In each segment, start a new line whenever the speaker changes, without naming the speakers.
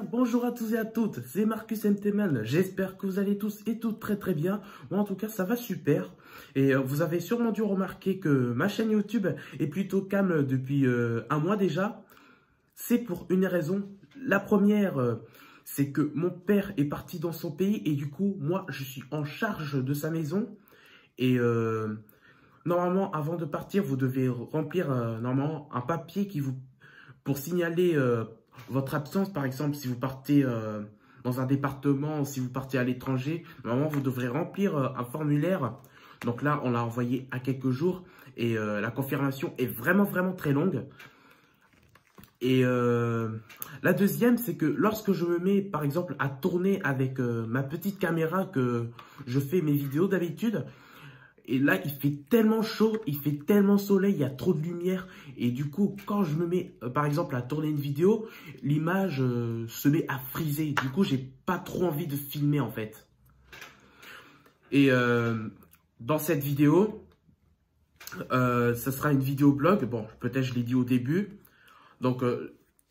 Bonjour à tous et à toutes, c'est Marcus MTMan, j'espère que vous allez tous et toutes très bien. Moi en tout cas ça va super. Et vous avez sûrement dû remarquer que ma chaîne YouTube est plutôt calme depuis un mois déjà. C'est pour une raison. La première, c'est que mon père est parti dans son pays et du coup moi je suis en charge de sa maison. Et normalement avant de partir vous devez remplir normalement un papier pour signaler votre absence. Par exemple, si vous partez dans un département, si vous partez à l'étranger, normalement, vous devrez remplir un formulaire. Donc là, on l'a envoyé à quelques jours et la confirmation est vraiment très longue. Et la deuxième, c'est que lorsque je me mets, par exemple, à tourner avec ma petite caméra que je fais mes vidéos d'habitude, et là, il fait tellement chaud, il fait tellement soleil, il y a trop de lumière. Et du coup, quand je me mets, par exemple, à tourner une vidéo, l'image se met à friser. Du coup, j'ai pas trop envie de filmer, en fait. Et dans cette vidéo, ça sera une vidéo blog. Bon, peut-être je l'ai dit au début. Donc,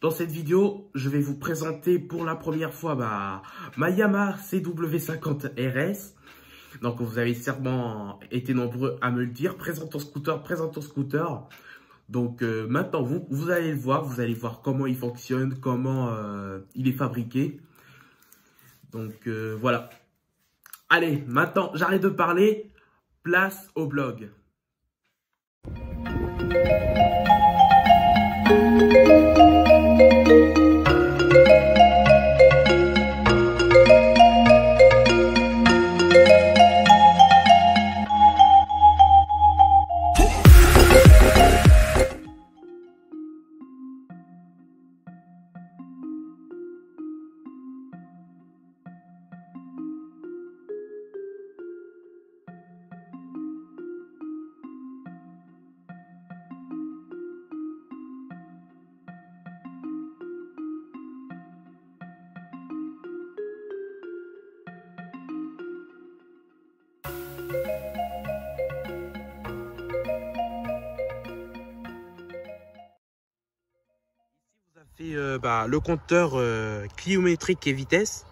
dans cette vidéo, je vais vous présenter pour la première fois ma Yamaha CW50 RS. Donc, vous avez sûrement été nombreux à me le dire. Présente ton scooter, présente ton scooter. Donc, maintenant, vous allez le voir. Vous allez voir comment il fonctionne, comment il est fabriqué. Donc, voilà. Allez, maintenant, j'arrête de parler. Place au blog. Le compteur cliométrique et vitesse.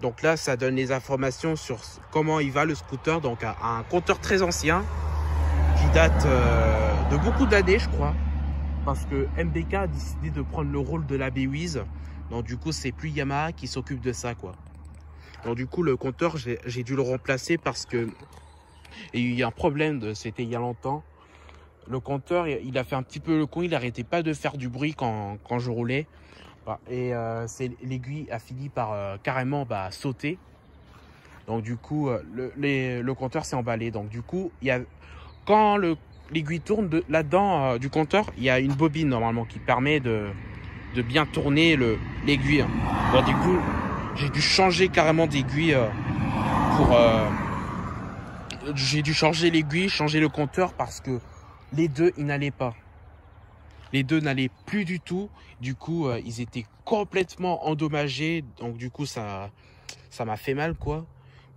Donc là, ça donne les informations sur comment il va le scooter. Donc un compteur très ancien qui date de beaucoup d'années, je crois. Parce que MBK a décidé de prendre le rôle de la B-Wiz. Donc du coup, c'est plus Yamaha qui s'occupe de ça, quoi. Donc du coup, le compteur, j'ai dû le remplacer parce que il y a un problème, c'était il y a longtemps. Le compteur, il a fait un petit peu le con, il n'arrêtait pas de faire du bruit quand je roulais. Et l'aiguille a fini par carrément sauter. Donc du coup, le compteur s'est emballé. Donc du coup, quand l'aiguille tourne, là-dedans du compteur, il y a une bobine normalement qui permet de bien tourner l'aiguille. Bon, du coup, j'ai dû changer carrément d'aiguille j'ai dû changer l'aiguille, changer le compteur parce que les deux, ils n'allaient pas. Les deux n'allaient plus du tout. Du coup, ils étaient complètement endommagés. Donc, du coup, ça m'a fait mal, quoi.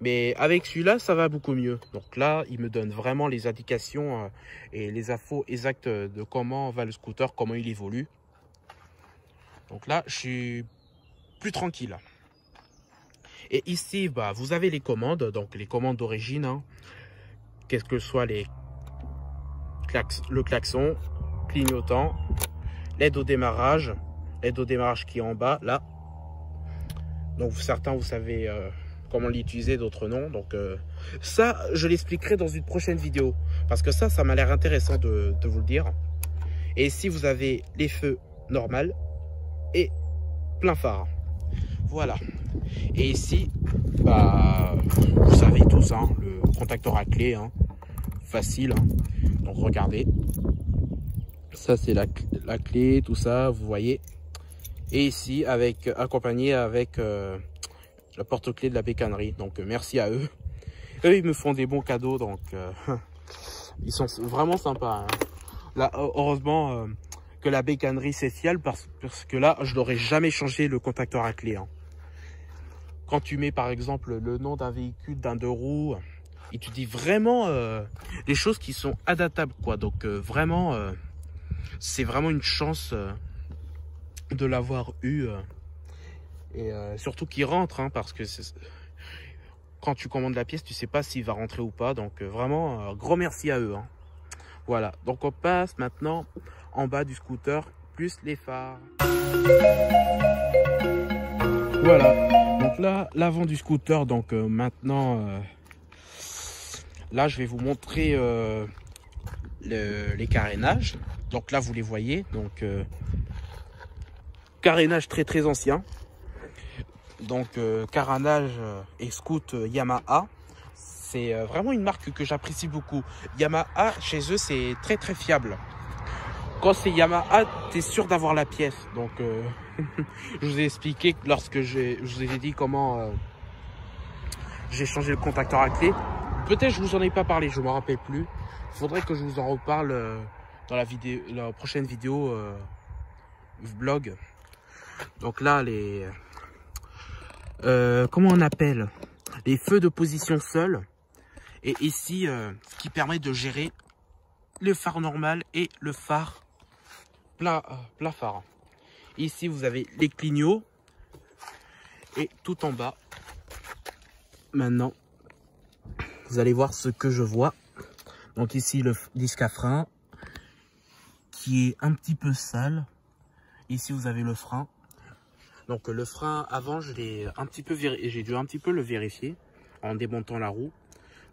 Mais avec celui-là, ça va beaucoup mieux. Donc là, il me donne vraiment les indications et les infos exactes de comment va le scooter, comment il évolue. Donc là, je suis plus tranquille. Et ici, vous avez les commandes. Donc, les commandes d'origine. Hein. Qu'est-ce que soit le klaxon, clignotant, l'aide au démarrage qui est en bas, là. Donc, certains, vous savez comment l'utiliser, d'autres non. Donc, ça, je l'expliquerai dans une prochaine vidéo. Parce que ça m'a l'air intéressant de vous le dire. Et ici, vous avez les feux normal et plein phare. Voilà. Et ici, vous savez tous, hein, le contacteur à clé, hein, facile. Hein. Donc, regardez. Ça, c'est la clé, tout ça, vous voyez. Et ici, accompagné avec la porte-clés de la bécannerie. Donc, merci à eux. Eux, ils me font des bons cadeaux, donc ils sont vraiment sympas. Hein. Là, heureusement que la bécannerie c'est fiable parce que là, je n'aurais jamais changé le contacteur à clé. Hein. Quand tu mets par exemple le nom d'un véhicule, d'un 2 roues, il te dit vraiment des choses qui sont adaptables, quoi. Donc vraiment, c'est vraiment une chance de l'avoir eu. Et surtout qu'il rentre, hein, parce que quand tu commandes la pièce, tu sais pas s'il va rentrer ou pas. Donc vraiment, gros merci à eux. Hein. Voilà, donc on passe maintenant en bas du scooter, plus les phares. Voilà, donc là, l'avant du scooter, donc maintenant, là je vais vous montrer les carénages. Donc là, vous les voyez, donc carénage très ancien. Donc carénage et scoot Yamaha. C'est vraiment une marque que j'apprécie beaucoup. Yamaha, chez eux, c'est très fiable. Quand c'est Yamaha, tu es sûr d'avoir la pièce. Donc, je vous ai expliqué lorsque je vous ai dit comment j'ai changé le contacteur à clé. Peut-être je vous en ai pas parlé, je ne me rappelle plus. Il faudrait que je vous en reparle dans la prochaine vidéo vlog. Donc là, les... comment on appelle? Les feux de position seule. Et ici, ce qui permet de gérer le phare normal et le phare plat phare. Ici, vous avez les clignots. Et tout en bas, maintenant, vous allez voir ce que je vois. Donc ici, le disque à frein qui est un petit peu sale. Ici, vous avez le frein. Donc le frein avant, j'ai dû un petit peu le vérifier en démontant la roue.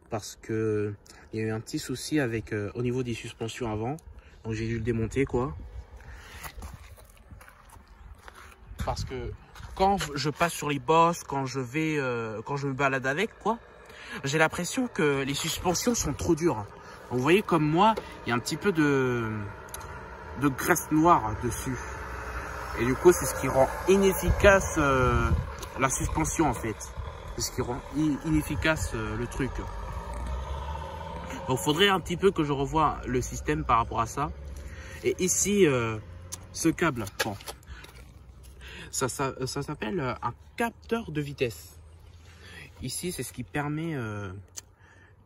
Parce que il y a eu un petit souci avec au niveau des suspensions avant, donc j'ai dû le démonter, quoi. Parce que quand je passe sur les bosses, quand je me balade avec, quoi, j'ai l'impression que les suspensions sont trop dures. Donc, vous voyez, comme moi, il y a un petit peu de graisse noire dessus, et du coup c'est ce qui rend inefficace la suspension, en fait. C'est ce qui rend inefficace le truc. Donc il faudrait un petit peu que je revoie le système par rapport à ça. Et ici, ce câble, bon, ça s'appelle un capteur de vitesse. Ici, c'est ce qui permet...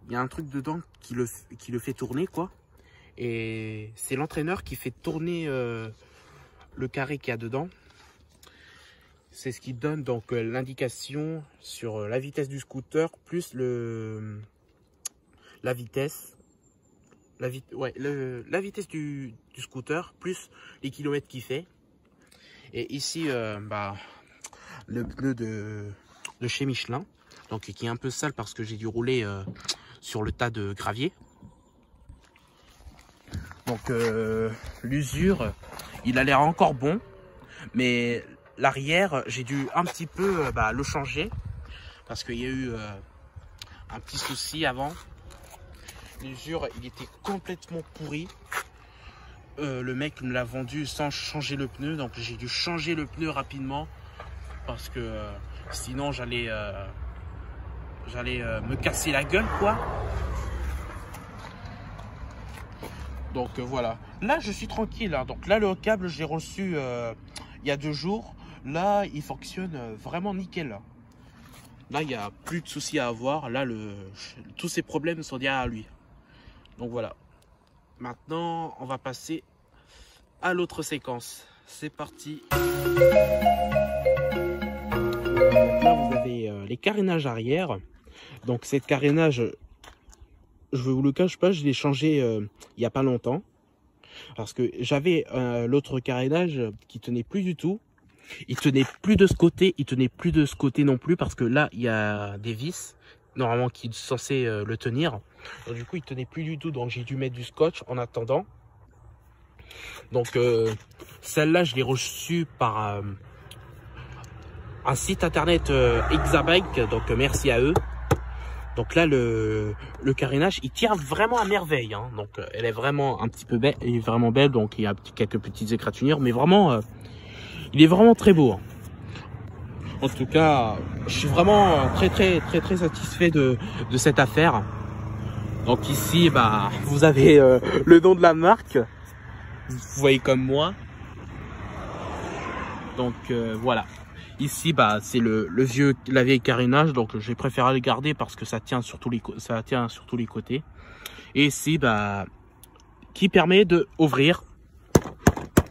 il y a un truc dedans qui le fait tourner, quoi. Et c'est l'entraîneur qui fait tourner le carré qu'il y a dedans. C'est ce qui donne donc l'indication sur la vitesse du scooter, plus la vitesse du scooter, plus les kilomètres qu'il fait. Et ici, le pneu de chez Michelin, donc qui est un peu sale parce que j'ai dû rouler sur le tas de gravier. Donc l'usure, il a l'air encore bon, mais l'arrière, j'ai dû un petit peu le changer parce qu'il y a eu un petit souci avant. L'usure, il était complètement pourri. Le mec me l'a vendu sans changer le pneu, donc j'ai dû changer le pneu rapidement parce que sinon j'allais me casser la gueule, quoi. Donc voilà, là je suis tranquille, hein. Donc là le câble j'ai reçu il y a 2 jours. Là il fonctionne vraiment nickel. Là il n'y a plus de soucis à avoir. Là tous ces problèmes sont derrière lui. Donc voilà, maintenant on va passer à l'autre séquence. C'est parti. Donc là vous avez les carénages arrière. Donc cette carénage, je vous le cache pas, je l'ai changé il n'y a pas longtemps. Parce que j'avais l'autre carénage qui tenait plus du tout. Il tenait plus de ce côté, il tenait plus de ce côté non plus. Parce que là, il y a des vis, normalement, qui sont censées le tenir. Donc, du coup, il tenait plus du tout. Donc j'ai dû mettre du scotch en attendant. Donc celle-là, je l'ai reçue par un site internet Exabike. Donc merci à eux. Donc là, le carénage, il tient vraiment à merveille. Hein. Donc, elle est vraiment un petit peu belle, elle est vraiment belle. Donc, il y a quelques petites égratignures, mais vraiment, il est vraiment très beau. Hein. En tout cas, je suis vraiment très satisfait de cette affaire. Donc ici, vous avez le nom de la marque. vous voyez comme moi. Donc voilà. Ici, bah, c'est la vieille carénage, donc j'ai préféré le garder parce que ça tient sur tous les côtés. Et ici, bah, qui permet de ouvrir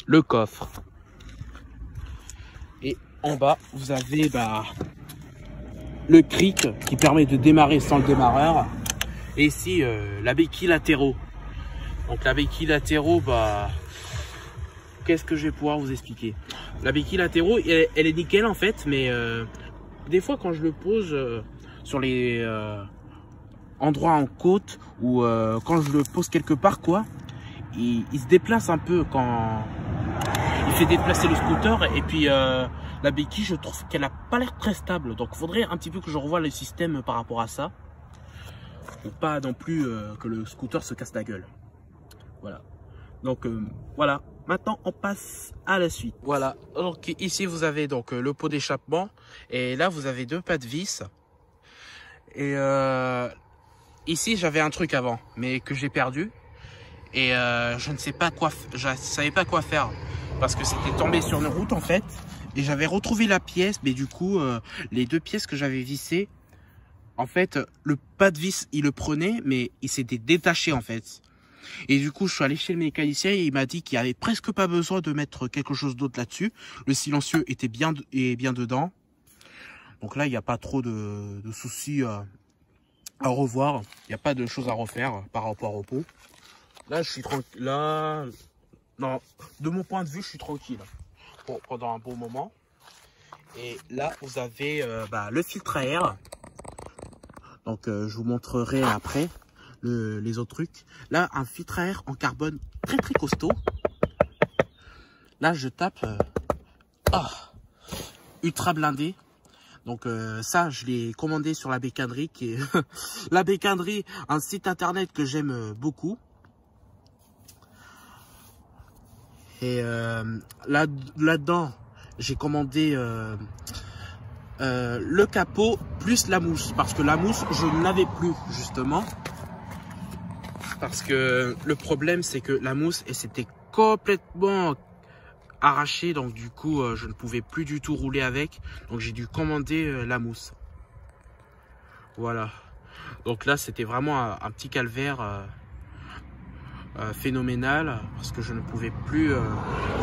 le coffre. Et en bas, vous avez bah, le cric qui permet de démarrer sans le démarreur. Et ici, la béquille latéraux. Donc la béquille latéraux, bah, qu'est-ce que je vais pouvoir vous expliquer? La béquille latéraux, elle est nickel en fait, mais des fois quand je le pose sur les endroits en côte ou quand je le pose quelque part, quoi, il se déplace un peu quand il fait déplacer le scooter. Et puis la béquille, je trouve qu'elle n'a pas l'air très stable. Donc il faudrait un petit peu que je revoie le système par rapport à ça. Pour pas non plus que le scooter se casse la gueule. Voilà. Donc voilà. Maintenant, on passe à la suite. Voilà. Donc ici, vous avez donc le pot d'échappement. Et là, vous avez deux pas de vis. Et ici, j'avais un truc avant, mais que j'ai perdu. Et je ne sais pas quoi, je savais pas quoi faire. Parce que c'était tombé sur une route, en fait. Et j'avais retrouvé la pièce. Mais du coup, les deux pièces que j'avais vissées, en fait, le pas de vis, il le prenait, mais il s'était détaché, en fait. Et du coup, je suis allé chez le mécanicien et il m'a dit qu'il n'y avait presque pas besoin de mettre quelque chose d'autre là-dessus. Le silencieux était bien dedans. Donc là, il n'y a pas trop de soucis à revoir. Il n'y a pas de choses à refaire par rapport au pot. Là, je suis tranquille. Là, non, de mon point de vue, je suis tranquille pendant un bon moment. Et là, vous avez bah, le filtre à air. Donc, je vous montrerai après. Les autres trucs. Là, un filtre à air en carbone très très costaud. Là, je tape ultra blindé. Donc ça, je l'ai commandé sur la Bécannerie, qui est la Bécannerie, un site internet que j'aime beaucoup. Et là-dedans, j'ai commandé le capot plus la mousse, parce que la mousse, je ne l'avais plus justement. Parce que le problème, c'est que la mousse, elle s'était complètement arrachée. Donc du coup, je ne pouvais plus du tout rouler avec. Donc j'ai dû commander la mousse. Voilà. Donc là, c'était vraiment un petit calvaire phénoménal. Parce que je ne pouvais plus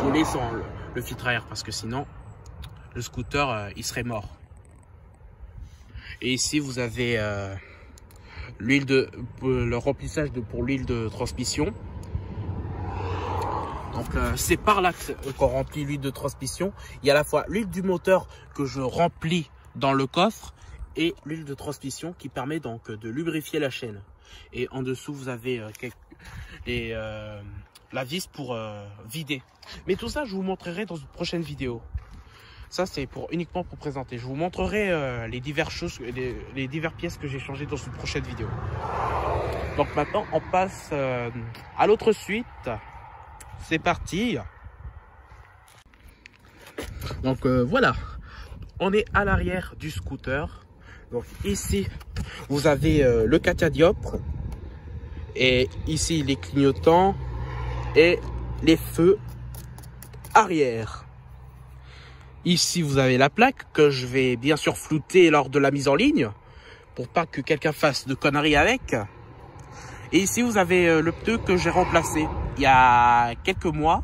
rouler sans le filtre à air. Parce que sinon, le scooter, il serait mort. Et ici, vous avez... le remplissage pour l'huile de transmission. Donc c'est par là qu'on remplit l'huile de transmission. Il y a à la fois l'huile du moteur que je remplis dans le coffre et l'huile de transmission qui permet donc de lubrifier la chaîne. Et en dessous vous avez la vis pour vider. Mais tout ça je vous montrerai dans une prochaine vidéo. Ça, c'est uniquement pour présenter. Je vous montrerai les diverses pièces que j'ai changées dans une prochaine vidéo. Donc maintenant, on passe à l'autre suite. C'est parti. Donc voilà, on est à l'arrière du scooter. Donc ici, vous avez le catadioptre. Et ici, les clignotants et les feux arrière. Ici, vous avez la plaque que je vais bien sûr flouter lors de la mise en ligne pour pas que quelqu'un fasse de conneries avec. Et ici, vous avez le pneu que j'ai remplacé il y a quelques mois.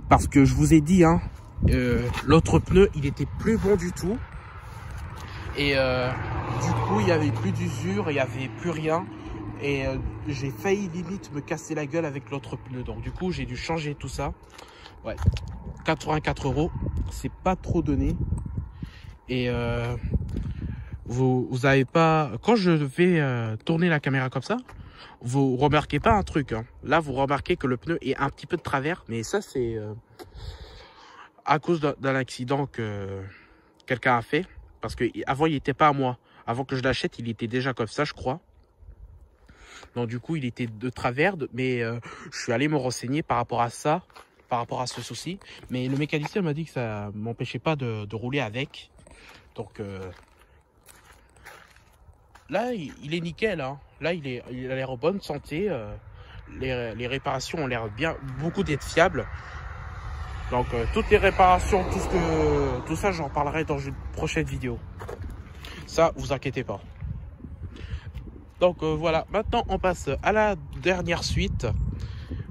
Parce que je vous ai dit, hein, l'autre pneu, il était plus bon du tout. Et du coup, il n'y avait plus d'usure, il n'y avait plus rien. Et j'ai failli limite me casser la gueule avec l'autre pneu. Donc du coup, j'ai dû changer tout ça. Ouais. 84 €, c'est pas trop donné. Et vous avez pas, quand je vais tourner la caméra comme ça, vous remarquez pas un truc, hein. Là vous remarquez que le pneu est un petit peu de travers, mais ça c'est à cause d'un accident que quelqu'un a fait, parce que avant il était pas à moi, avant que je l'achète il était déjà comme ça je crois. Donc du coup il était de travers, mais je suis allé me renseigner par rapport à ça, par rapport à ce souci, mais le mécanicien m'a dit que ça m'empêchait pas de rouler avec. Donc là il est nickel, hein. Là il a l'air en bonne santé. les réparations ont l'air beaucoup d'être fiables. Donc toutes les réparations, tout ça, j'en parlerai dans une prochaine vidéo. Ça, vous inquiétez pas. Donc voilà, maintenant on passe à la dernière suite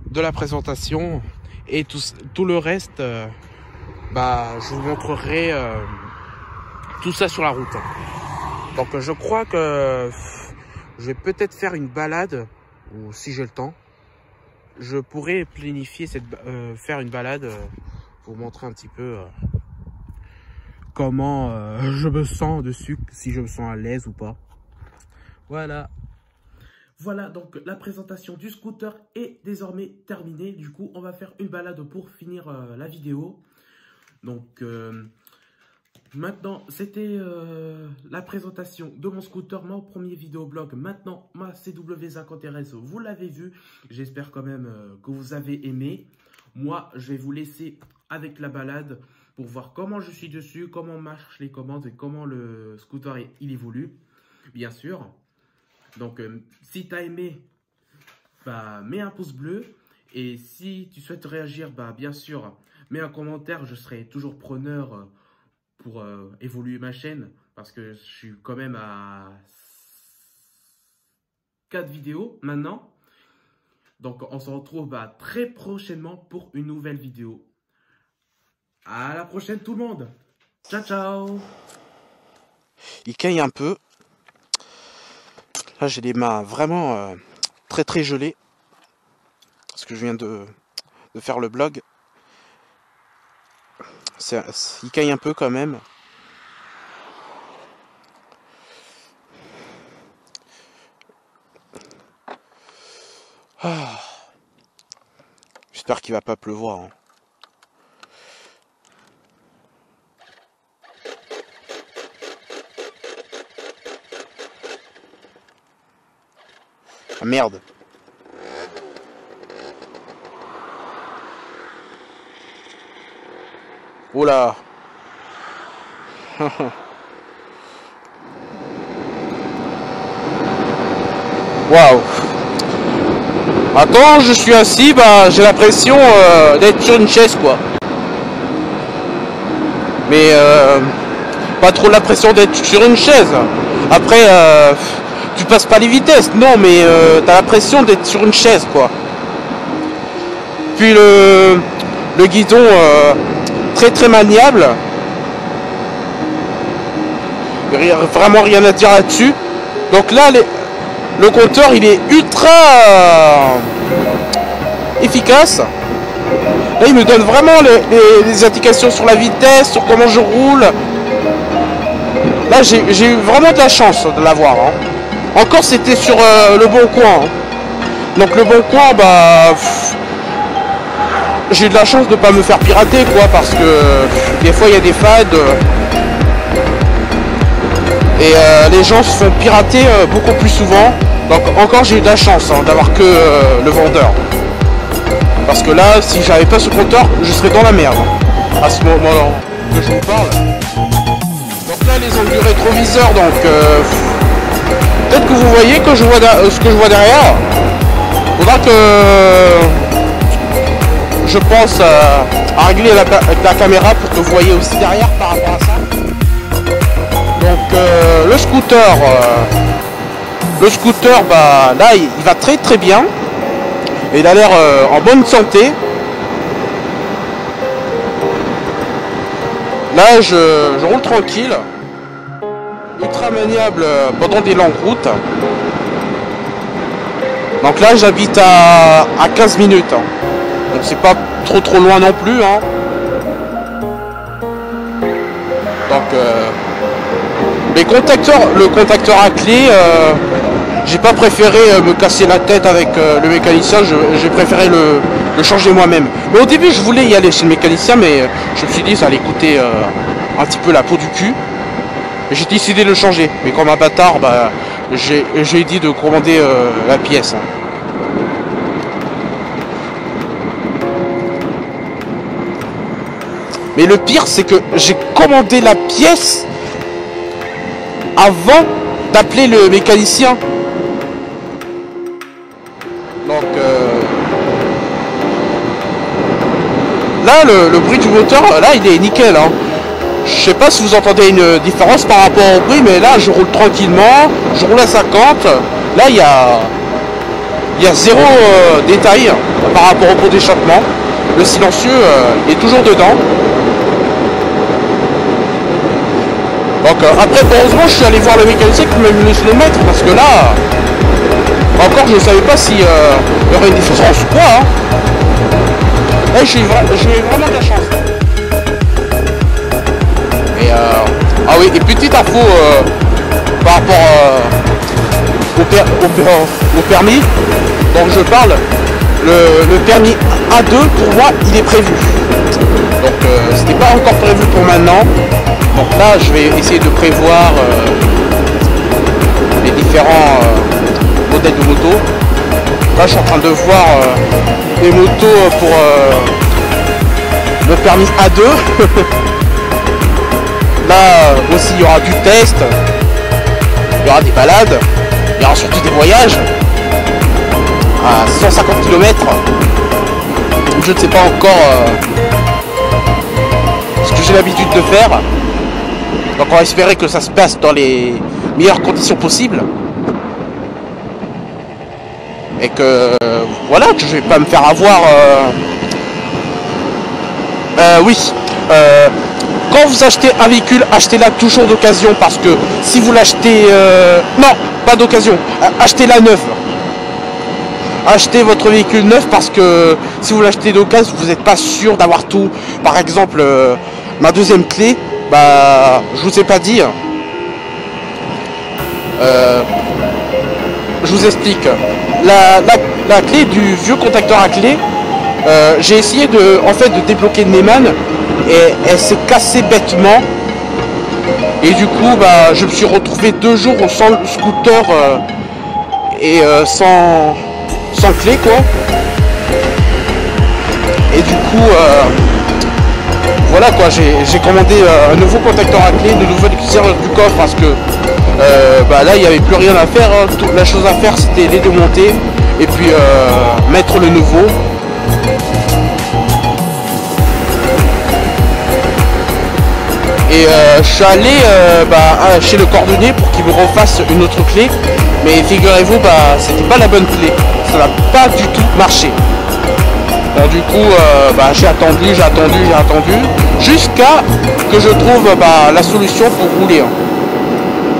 de la présentation. Et tout le reste, je vous montrerai tout ça sur la route. Donc je crois que je vais peut-être faire une balade, ou si j'ai le temps, je pourrais planifier faire une balade pour vous montrer un petit peu comment je me sens dessus, si je me sens à l'aise ou pas. Voilà. Voilà, donc la présentation du scooter est désormais terminée. Du coup, on va faire une balade pour finir la vidéo. Donc, maintenant, c'était la présentation de mon scooter, mon premier vidéoblog. Maintenant, ma CW50RS, vous l'avez vu. J'espère quand même que vous avez aimé. Moi, je vais vous laisser avec la balade pour voir comment je suis dessus, comment marchent les commandes et comment le scooter il évolue, bien sûr. Donc, si tu as aimé, mets un pouce bleu. Et si tu souhaites réagir, bien sûr, mets un commentaire. Je serai toujours preneur pour évoluer ma chaîne. Parce que je suis quand même à 4 vidéos maintenant. Donc, on se retrouve très prochainement pour une nouvelle vidéo. À la prochaine tout le monde. Ciao, ciao.
Il caille un peu. Là, j'ai les mains vraiment très très gelées. Parce que je viens de faire le blog. Il caille un peu quand même. J'espère qu'il va pas pleuvoir. Hein. Ah, merde. Oh là. Waouh. Attends, je suis assis, j'ai l'impression d'être sur une chaise, quoi. Mais pas trop l'impression d'être sur une chaise. Après, tu passes pas les vitesses, non, mais t'as l'impression d'être sur une chaise, quoi. Puis le guidon très très maniable. Vraiment rien à dire là-dessus. Donc là, le compteur il est ultra efficace. Là, il me donne vraiment les indications sur la vitesse, sur comment je roule. Là, j'ai eu vraiment de la chance de l'avoir. Hein. Encore, c'était sur le Bon Coin. Hein. Donc le Bon Coin, j'ai eu de la chance de ne pas me faire pirater, quoi, parce que des fois il y a des failles. Et les gens se font pirater beaucoup plus souvent. Donc encore j'ai eu de la chance d'avoir que le vendeur. Parce que là, si j'avais pas ce compteur, je serais dans la merde. À ce moment-là que je vous parle. Donc là les angles du rétroviseur, donc peut-être que vous voyez que ce que je vois derrière. Faudra que je pense à régler la caméra pour que vous voyez aussi derrière par rapport à ça. Donc le scooter, là il va très très bien. Et il a l'air en bonne santé. Là je roule tranquille. Ultra maniable pendant des longues routes. Donc là j'habite à 15 minutes. Hein. Donc c'est pas trop loin non plus. Hein. Donc le contacteur à clé, j'ai pas préféré me casser la tête avec le mécanicien, j'ai préféré le changer moi-même. Mais au début je voulais y aller chez le mécanicien, mais je me suis dit ça allait coûter un petit peu la peau du cul. J'ai décidé de le changer, mais comme un bâtard, j'ai dit de commander la pièce. Hein. Mais le pire c'est que j'ai commandé la pièce avant d'appeler le mécanicien. Donc là, le bruit du moteur, là, il est nickel. Hein. Je sais pas si vous entendez une différence par rapport au bruit, mais là, je roule tranquillement. Je roule à 50. Là, il y a zéro détail par rapport au pot d'échappement. Le silencieux est toujours dedans. Donc après, heureusement, je suis allé voir le mécanicien qui m'a mis le mètre, parce que là, encore, je ne savais pas s'il y aurait une différence ou quoi. Hein. Là, j'ai vraiment de la chance. Et ah oui, et petite info par rapport au permis dont je parle, le permis A2 pour moi il est prévu. Donc c'était pas encore prévu pour maintenant. Donc là je vais essayer de prévoir les différents modèles de moto. Là je suis en train de voir les motos pour le permis A2. Là aussi il y aura du test, il y aura des balades, il y aura surtout des voyages à 150 km. Je ne sais pas encore ce que j'ai l'habitude de faire. Donc on va espérer que ça se passe dans les meilleures conditions possibles. Et que voilà, que je vais pas me faire avoir. Oui. Quand vous achetez un véhicule, achetez-la toujours d'occasion, parce que si vous l'achetez... non, pas d'occasion, achetez-la neuve. Achetez votre véhicule neuf, parce que si vous l'achetez d'occasion, vous n'êtes pas sûr d'avoir tout. Par exemple, ma deuxième clé, bah, je vous ai pas dit. Je vous explique. La clé du vieux contacteur à clé, j'ai essayé de débloquer de Neyman. Et elle s'est cassée bêtement. Et du coup, bah, je me suis retrouvé 2 jours sans scooter et sans clé, quoi. Et du coup, voilà quoi, j'ai commandé un nouveau contacteur à clé, de nouvelles serrures du coffre, parce que bah, là, il n'y avait plus rien à faire. Hein. Toute la chose à faire, c'était les démonter et puis mettre le nouveau. Et je suis allé chez le cordonnier pour qu'il me refasse une autre clé. Mais figurez-vous, bah, c'était pas la bonne clé. Ça n'a pas du tout marché. Donc du coup, j'ai attendu. Jusqu'à que je trouve la solution pour rouler. Hein.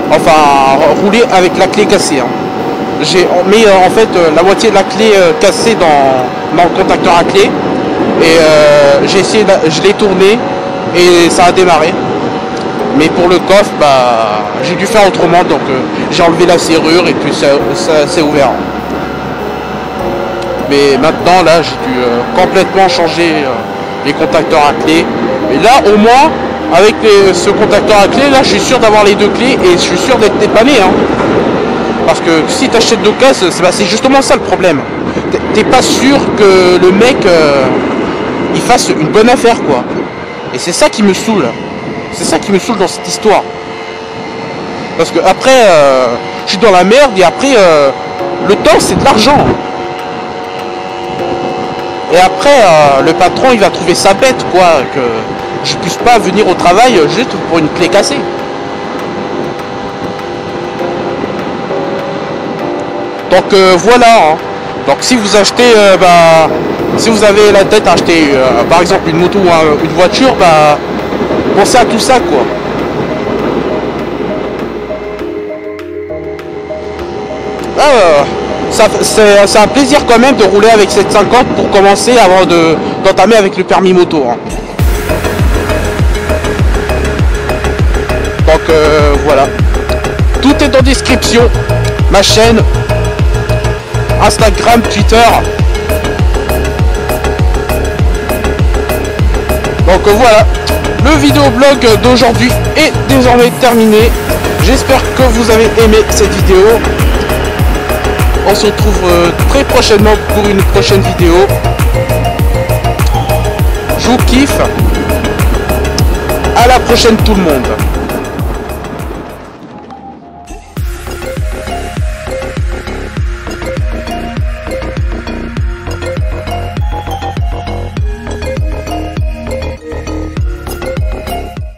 Enfin, rouler avec la clé cassée. Hein. J'ai mis en fait la moitié de la clé cassée dans le contacteur à clé. Et j'ai essayé, je l'ai tourné et ça a démarré. Mais pour le coffre, bah, j'ai dû faire autrement, donc j'ai enlevé la serrure et puis ça s'est ouvert. Mais maintenant, là, j'ai dû complètement changer les contacteurs à clé. Et là, au moins, avec ce contacteur à clé, là, je suis sûr d'avoir les 2 clés et je suis sûr d'être dépanné. Hein. Parce que si tu achètes d'occasion, c'est justement ça le problème. T'es pas sûr que le mec, il fasse une bonne affaire, quoi. Et c'est ça qui me saoule. C'est ça qui me saoule dans cette histoire. Parce que après, je suis dans la merde et après, le temps c'est de l'argent. Et après, le patron il va trouver ça bête, quoi, que je puisse pas venir au travail juste pour une clé cassée. Donc voilà. Hein. Donc si vous achetez, si vous avez la tête à acheter, par exemple une moto ou une voiture, bah pensez à tout ça, quoi. C'est un plaisir quand même de rouler avec 750 pour commencer avant d'entamer avec le permis moto. Hein. Donc voilà. Tout est en description. Ma chaîne, Instagram, Twitter. Donc voilà. Le vidéoblog d'aujourd'hui est désormais terminé. J'espère que vous avez aimé cette vidéo. On se retrouve très prochainement pour une prochaine vidéo. Je vous kiffe. À la prochaine tout le monde.